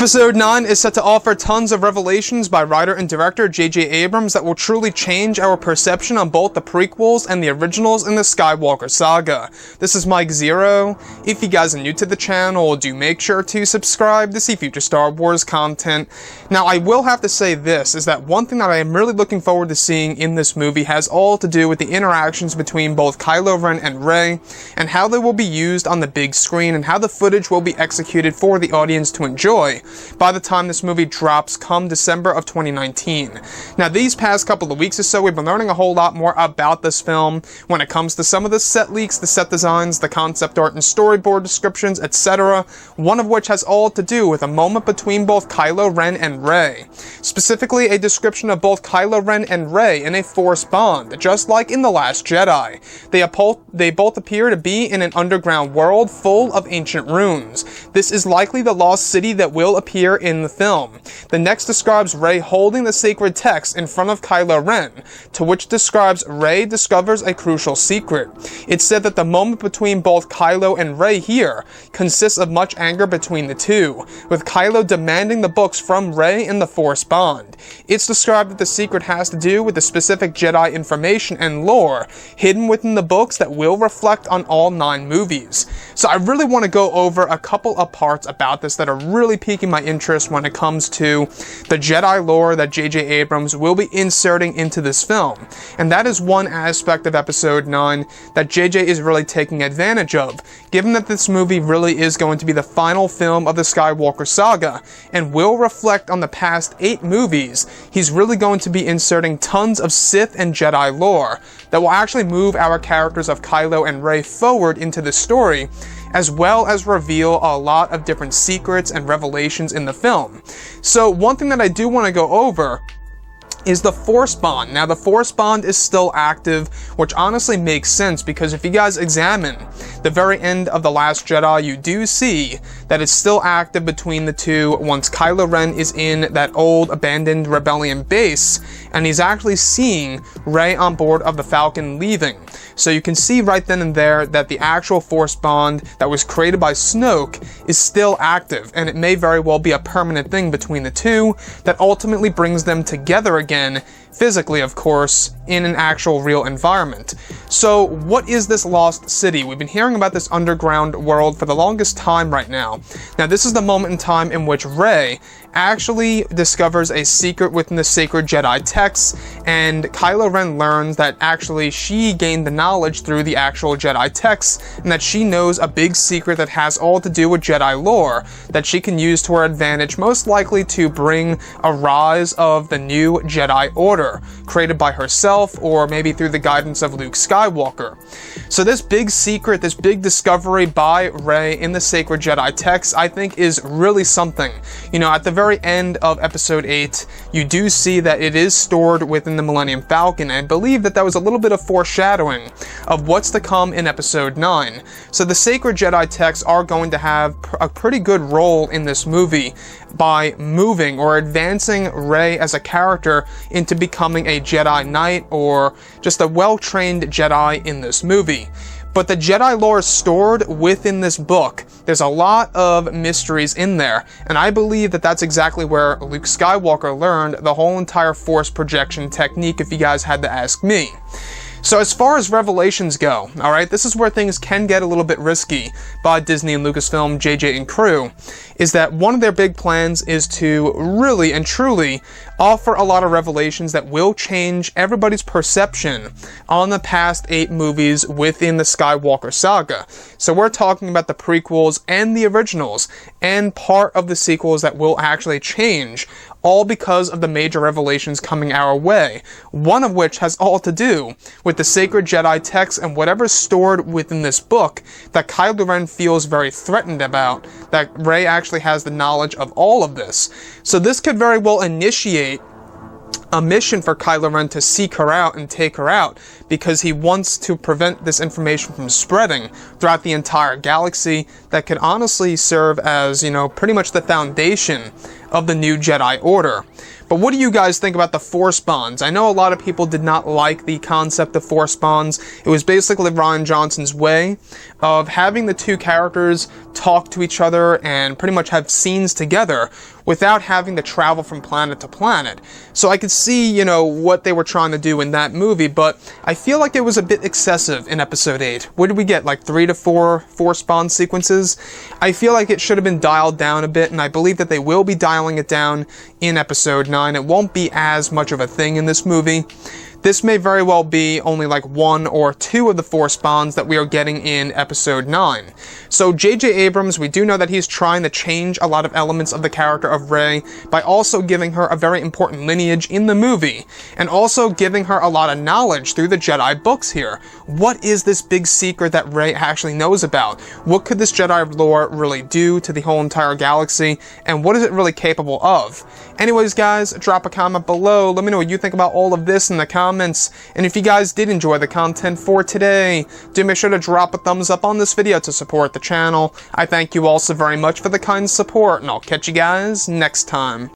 Episode 9 is set to offer tons of revelations by writer and director J.J. Abrams that will truly change our perception on both the prequels and the originals in the Skywalker saga. This is Mike Zero. If you guys are new to the channel, do make sure to subscribe to see future Star Wars content. Now, I will have to say this, is that one thing that I am really looking forward to seeing in this movie has all to do with the interactions between both Kylo Ren and Rey, and how they will be used on the big screen, and how the footage will be executed for the audience to enjoy by the time this movie drops come December of 2019. Now, these past couple of weeks or so, we've been learning a whole lot more about this film when it comes to some of the set leaks, the set designs, the concept art and storyboard descriptions, etc., one of which has all to do with a moment between both Kylo Ren and Rey. Specifically, a description of both Kylo Ren and Rey in a Force bond, just like in The Last Jedi. They both appear to be in an underground world full of ancient runes. This is likely the lost city that will appear in the film. The next describes Rey holding the sacred text in front of Kylo Ren, to which describes Rey discovers a crucial secret. It's said that the moment between both Kylo and Rey here consists of much anger between the two, with Kylo demanding the books from Rey in the Force bond. It's described that the secret has to do with the specific Jedi information and lore hidden within the books that will reflect on all 9 movies. So I really want to go over a couple of parts about this that are really piquing my interest when it comes to the Jedi lore that J.J. Abrams will be inserting into this film. And that is one aspect of Episode 9 that J.J. is really taking advantage of, given that this movie really is going to be the final film of the Skywalker saga, and will reflect on the past 8 movies. He's really going to be inserting tons of Sith and Jedi lore that will actually move our characters of Kylo and Rey forward into the story, as well as reveal a lot of different secrets and revelations in the film. So one thing that I do want to go over is the Force bond. Now, the Force bond is still active, which honestly makes sense, because if you guys examine the very end of The Last Jedi, you do see that it's still active between the two once Kylo Ren is in that old abandoned rebellion base, and he's actually seeing Rey on board of the Falcon leaving. So you can see right then and there that the actual Force bond that was created by Snoke is still active, and it may very well be a permanent thing between the two that ultimately brings them together again, physically of course, in an actual real environment. So what is this lost city? We've been hearing about this underground world for the longest time right now. Now, this is the moment in time in which Rey actually discovers a secret within the sacred Jedi texts, and Kylo Ren learns that actually she gained the knowledge through the actual Jedi texts, and that she knows a big secret that has all to do with Jedi lore that she can use to her advantage, most likely to bring a rise of the new Jedi Order, created by herself, or maybe through the guidance of Luke Skywalker. So this big secret, this big discovery by Rey in the sacred Jedi texts, I think is really something. You know, at the very end of Episode 8, you do see that it is stored within the Millennium Falcon, and I believe that that was a little bit of foreshadowing of what's to come in Episode 9. So the sacred Jedi texts are going to have a pretty good role in this movie by moving or advancing Rey as a character into becoming a Jedi Knight, or just a well-trained Jedi in this movie. But the Jedi lore is stored within this book. There's a lot of mysteries in there, and I believe that that's exactly where Luke Skywalker learned the whole entire Force projection technique, if you guys had to ask me. So as far as revelations go, alright, this is where things can get a little bit risky by Disney and Lucasfilm, JJ and crew, is that one of their big plans is to really and truly offer a lot of revelations that will change everybody's perception on the past 8 movies within the Skywalker saga. So we're talking about the prequels and the originals, and part of the sequels that will actually change, all because of the major revelations coming our way, one of which has all to do with the sacred Jedi texts and whatever's stored within this book that Kylo Ren feels very threatened about, that Rey actually has the knowledge of all of this. So this could very well initiate a mission for Kylo Ren to seek her out and take her out, because he wants to prevent this information from spreading throughout the entire galaxy that could honestly serve as, you know, pretty much the foundation of the new Jedi Order. But what do you guys think about the Force bonds? I know a lot of people did not like the concept of Force bonds. It was basically Rian Johnson's way of having the two characters talk to each other and pretty much have scenes together without having to travel from planet to planet. So I could see, you know, what they were trying to do in that movie, but I feel like it was a bit excessive in episode 8. What did we get, like 3 to 4 Force Bond sequences? I feel like it should have been dialed down a bit, and I believe that they will be dialing it down in episode 9. It won't be as much of a thing in this movie. This may very well be only like 1 or 2 of the Force Bonds that we are getting in episode 9. So J.J. Abrams, we do know that he's trying to change a lot of elements of the character of Rey by also giving her a very important lineage in the movie, and also giving her a lot of knowledge through the Jedi books here. What is this big secret that Rey actually knows about? What could this Jedi lore really do to the whole entire galaxy, and what is it really capable of? Anyways, guys, drop a comment below. Let me know what you think about all of this in the comments. And if you guys did enjoy the content for today, do make sure to drop a thumbs up on this video to support the channel. I thank you all so very much for the kind support, and I'll catch you guys next time.